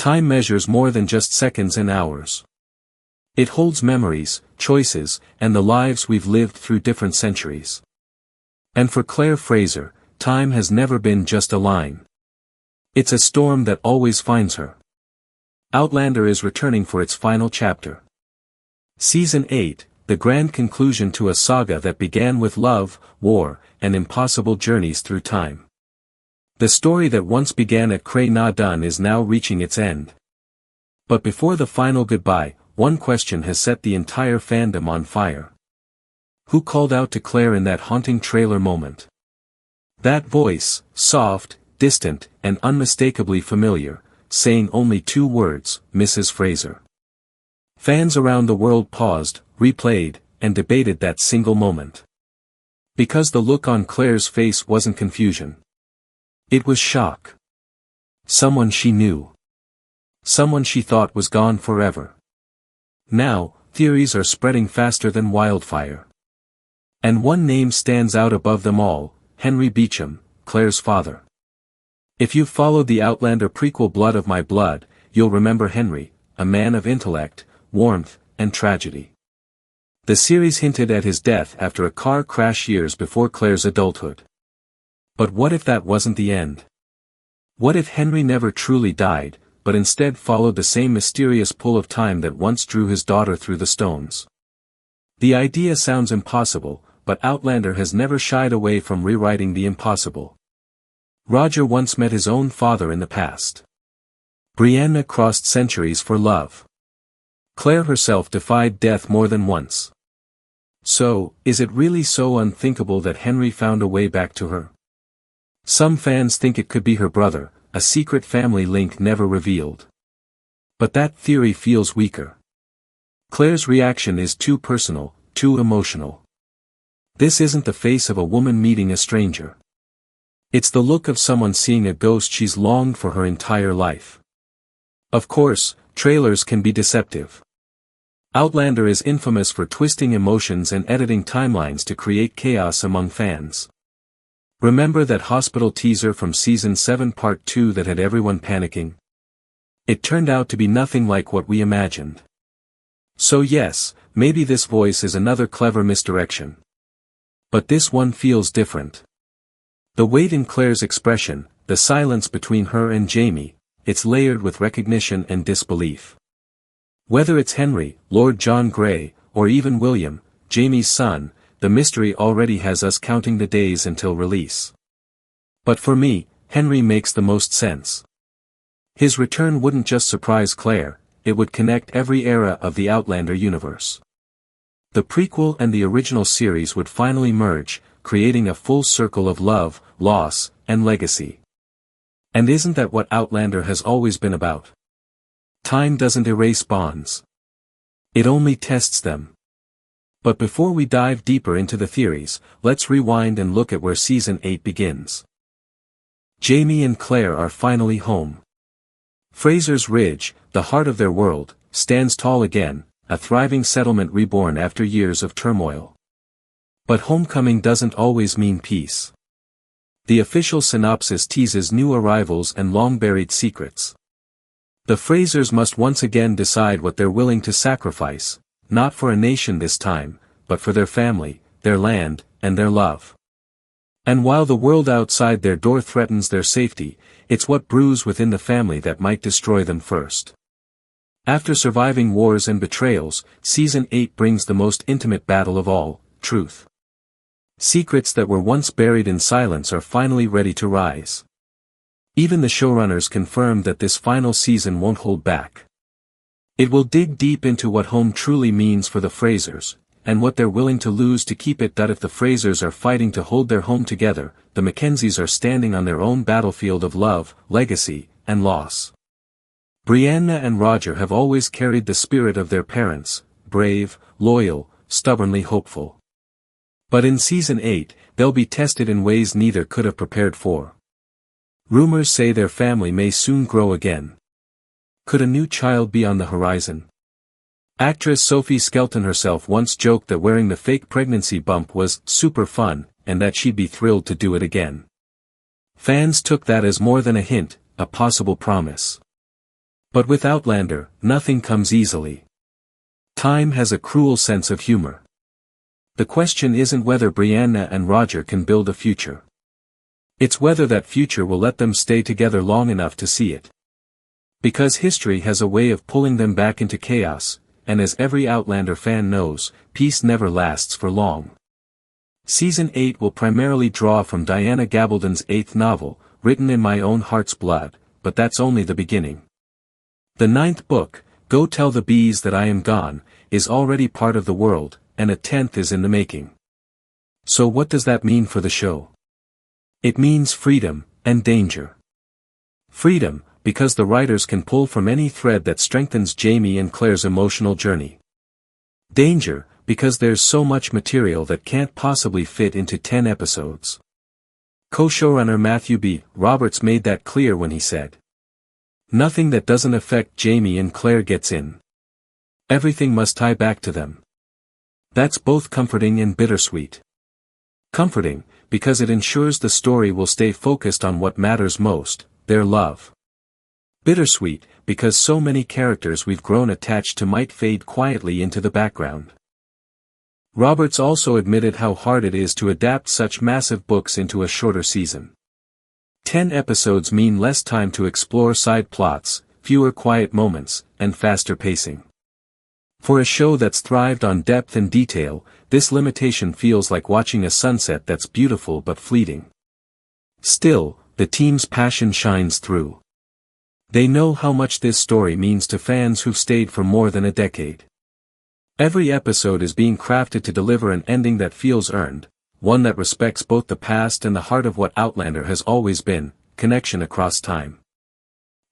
Time measures more than just seconds and hours. It holds memories, choices, and the lives we've lived through different centuries. And for Claire Fraser, time has never been just a line. It's a storm that always finds her. Outlander is returning for its final chapter. Season 8, the grand conclusion to a saga that began with love, war, and impossible journeys through time. The story that once began at Cray Na Dun is now reaching its end. But before the final goodbye, one question has set the entire fandom on fire. Who called out to Claire in that haunting trailer moment? That voice, soft, distant, and unmistakably familiar, saying only 2 words, Mrs. Fraser. Fans around the world paused, replayed, and debated that single moment. Because the look on Claire's face wasn't confusion. It was shock. Someone she knew. Someone she thought was gone forever. Now, theories are spreading faster than wildfire. And one name stands out above them all, Henry Beecham, Claire's father. If you've followed the Outlander prequel Blood of My Blood, you'll remember Henry, a man of intellect, warmth, and tragedy. The series hinted at his death after a car crash years before Claire's adulthood. But what if that wasn't the end? What if Henry never truly died, but instead followed the same mysterious pull of time that once drew his daughter through the stones? The idea sounds impossible, but Outlander has never shied away from rewriting the impossible. Roger once met his own father in the past. Brianna crossed centuries for love. Claire herself defied death more than once. So, is it really so unthinkable that Henry found a way back to her? Some fans think it could be her brother, a secret family link never revealed. But that theory feels weaker. Claire's reaction is too personal, too emotional. This isn't the face of a woman meeting a stranger. It's the look of someone seeing a ghost she's longed for her entire life. Of course, trailers can be deceptive. Outlander is infamous for twisting emotions and editing timelines to create chaos among fans. Remember that hospital teaser from Season 7 Part 2 that had everyone panicking? It turned out to be nothing like what we imagined. So yes, maybe this voice is another clever misdirection. But this one feels different. The weight in Claire's expression, the silence between her and Jamie, it's layered with recognition and disbelief. Whether it's Henry, Lord John Grey, or even William, Jamie's son, the mystery already has us counting the days until release. But for me, Henry makes the most sense. His return wouldn't just surprise Claire, it would connect every era of the Outlander universe. The prequel and the original series would finally merge, creating a full circle of love, loss, and legacy. And isn't that what Outlander has always been about? Time doesn't erase bonds. It only tests them. But before we dive deeper into the theories, let's rewind and look at where Season 8 begins. Jamie and Claire are finally home. Fraser's Ridge, the heart of their world, stands tall again, a thriving settlement reborn after years of turmoil. But homecoming doesn't always mean peace. The official synopsis teases new arrivals and long-buried secrets. The Frasers must once again decide what they're willing to sacrifice, not for a nation this time, but for their family, their land, and their love. And while the world outside their door threatens their safety, it's what brews within the family that might destroy them first. After surviving wars and betrayals, Season 8 brings the most intimate battle of all, truth. Secrets that were once buried in silence are finally ready to rise. Even the showrunners confirmed that this final season won't hold back. It will dig deep into what home truly means for the Frasers, and what they're willing to lose to keep it. If the Frasers are fighting to hold their home together, the Mackenzies are standing on their own battlefield of love, legacy, and loss. Brianna and Roger have always carried the spirit of their parents, brave, loyal, stubbornly hopeful. But in Season 8, they'll be tested in ways neither could have prepared for. Rumors say their family may soon grow again. Could a new child be on the horizon? Actress Sophie Skelton herself once joked that wearing the fake pregnancy bump was super fun, and that she'd be thrilled to do it again. Fans took that as more than a hint, a possible promise. But with Outlander, nothing comes easily. Time has a cruel sense of humor. The question isn't whether Brianna and Roger can build a future. It's whether that future will let them stay together long enough to see it. Because history has a way of pulling them back into chaos, and as every Outlander fan knows, peace never lasts for long. Season 8 will primarily draw from Diana Gabaldon's 8th novel, Written in My Own Heart's Blood, but that's only the beginning. The 9th book, Go Tell the Bees That I Am Gone, is already part of the world, and a 10th is in the making. So what does that mean for the show? It means freedom, and danger. Freedom, because the writers can pull from any thread that strengthens Jamie and Claire's emotional journey. Danger, because there's so much material that can't possibly fit into 10 episodes. Co-showrunner Matthew B. Roberts made that clear when he said, "Nothing that doesn't affect Jamie and Claire gets in. Everything must tie back to them." That's both comforting and bittersweet. Comforting, because it ensures the story will stay focused on what matters most, their love. Bittersweet, because so many characters we've grown attached to might fade quietly into the background. Roberts also admitted how hard it is to adapt such massive books into a shorter season. 10 episodes mean less time to explore side plots, fewer quiet moments, and faster pacing. For a show that's thrived on depth and detail, this limitation feels like watching a sunset that's beautiful but fleeting. Still, the team's passion shines through. They know how much this story means to fans who've stayed for more than a decade. Every episode is being crafted to deliver an ending that feels earned, one that respects both the past and the heart of what Outlander has always been, connection across time.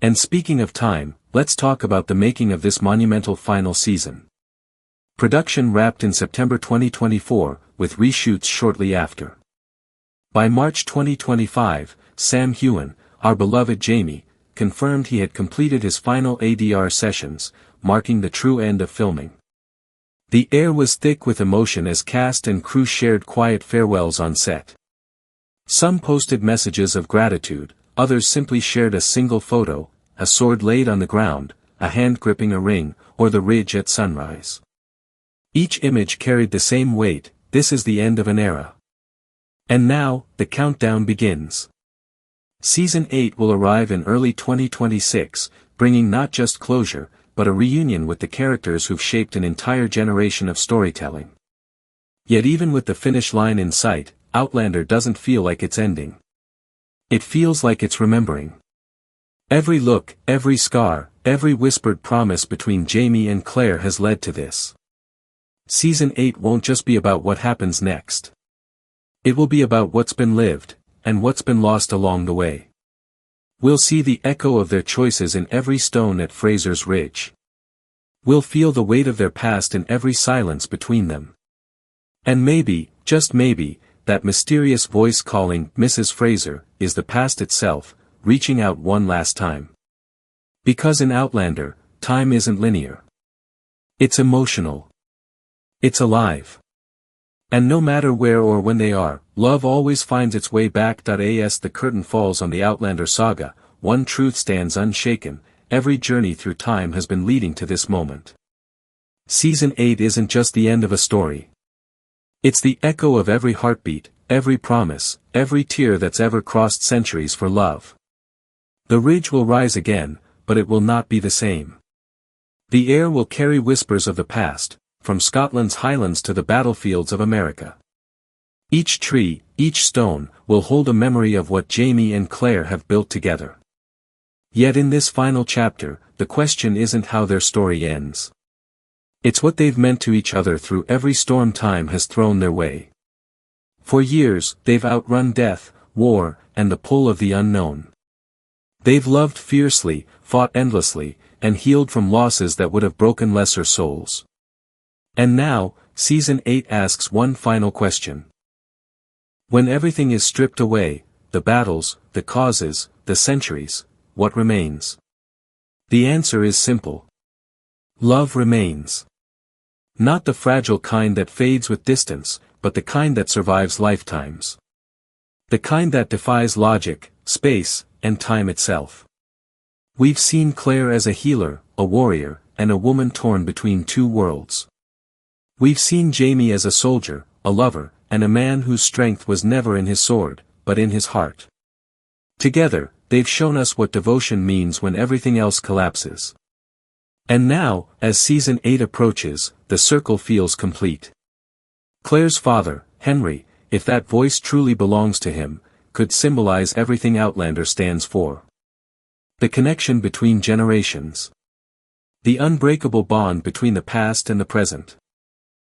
And speaking of time, let's talk about the making of this monumental final season. Production wrapped in September 2024, with reshoots shortly after. By March 2025, Sam Heughan, our beloved Jamie, confirmed he had completed his final ADR sessions, marking the true end of filming. The air was thick with emotion as cast and crew shared quiet farewells on set. Some posted messages of gratitude, others simply shared a single photo, a sword laid on the ground, a hand gripping a ring, or the ridge at sunrise. Each image carried the same weight: this is the end of an era. And now, the countdown begins. Season 8 will arrive in early 2026, bringing not just closure, but a reunion with the characters who've shaped an entire generation of storytelling. Yet even with the finish line in sight, Outlander doesn't feel like it's ending. It feels like it's remembering. Every look, every scar, every whispered promise between Jamie and Claire has led to this. Season 8 won't just be about what happens next. It will be about what's been lived, and what's been lost along the way. We'll see the echo of their choices in every stone at Fraser's Ridge. We'll feel the weight of their past in every silence between them. And maybe, just maybe, that mysterious voice calling Mrs. Fraser is the past itself, reaching out one last time. Because in Outlander, time isn't linear. It's emotional. It's alive. And no matter where or when they are, love always finds its way back. As the curtain falls on the Outlander saga, one truth stands unshaken: every journey through time has been leading to this moment. Season 8 isn't just the end of a story. It's the echo of every heartbeat, every promise, every tear that's ever crossed centuries for love. The ridge will rise again, but it will not be the same. The air will carry whispers of the past, from Scotland's highlands to the battlefields of America. Each tree, each stone, will hold a memory of what Jamie and Claire have built together. Yet in this final chapter, the question isn't how their story ends. It's what they've meant to each other through every storm time has thrown their way. For years, they've outrun death, war, and the pull of the unknown. They've loved fiercely, fought endlessly, and healed from losses that would have broken lesser souls. And now, Season 8 asks one final question. When everything is stripped away, the battles, the causes, the centuries, what remains? The answer is simple. Love remains. Not the fragile kind that fades with distance, but the kind that survives lifetimes. The kind that defies logic, space, and time itself. We've seen Claire as a healer, a warrior, and a woman torn between two worlds. We've seen Jamie as a soldier, a lover, and a man whose strength was never in his sword, but in his heart. Together, they've shown us what devotion means when everything else collapses. And now, as Season 8 approaches, the circle feels complete. Claire's father, Henry, if that voice truly belongs to him, could symbolize everything Outlander stands for. The connection between generations. The unbreakable bond between the past and the present.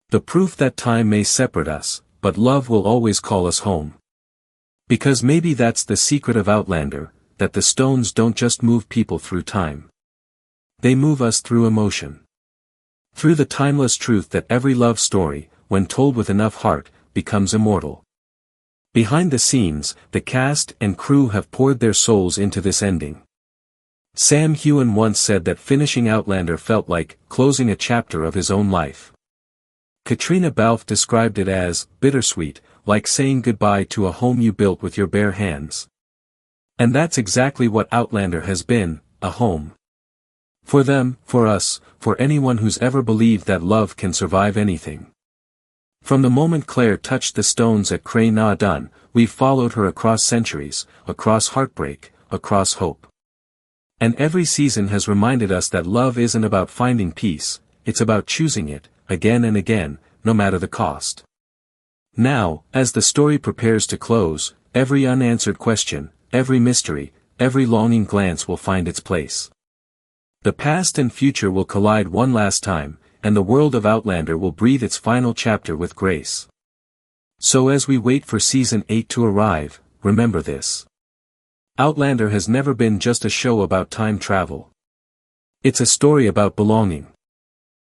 The proof that time may separate us, but love will always call us home. Because maybe that's the secret of Outlander, that the stones don't just move people through time. They move us through emotion. Through the timeless truth that every love story, when told with enough heart, becomes immortal. Behind the scenes, the cast and crew have poured their souls into this ending. Sam Heughan once said that finishing Outlander felt like closing a chapter of his own life. Katrina Balfe described it as bittersweet, like saying goodbye to a home you built with your bare hands. And that's exactly what Outlander has been, a home. For them, for us, for anyone who's ever believed that love can survive anything. From the moment Claire touched the stones at Cray Na Dun, we've followed her across centuries, across heartbreak, across hope. And every season has reminded us that love isn't about finding peace, it's about choosing it, again and again, no matter the cost. Now, as the story prepares to close, every unanswered question, every mystery, every longing glance will find its place. The past and future will collide one last time, and the world of Outlander will breathe its final chapter with grace. So as we wait for Season 8 to arrive, remember this. Outlander has never been just a show about time travel. It's a story about belonging.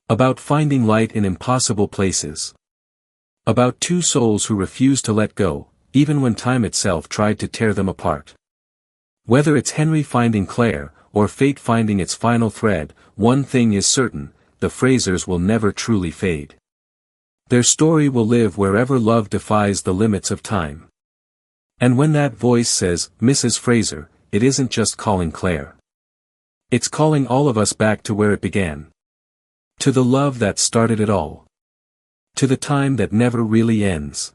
About finding light in impossible places. About two souls who refuse to let go, even when time itself tried to tear them apart. Whether it's Henry finding Claire, or fate finding its final thread, one thing is certain, the Frasers will never truly fade. Their story will live wherever love defies the limits of time. And when that voice says, Mrs. Fraser, it isn't just calling Claire. It's calling all of us back to where it began. To the love that started it all. To the time that never really ends.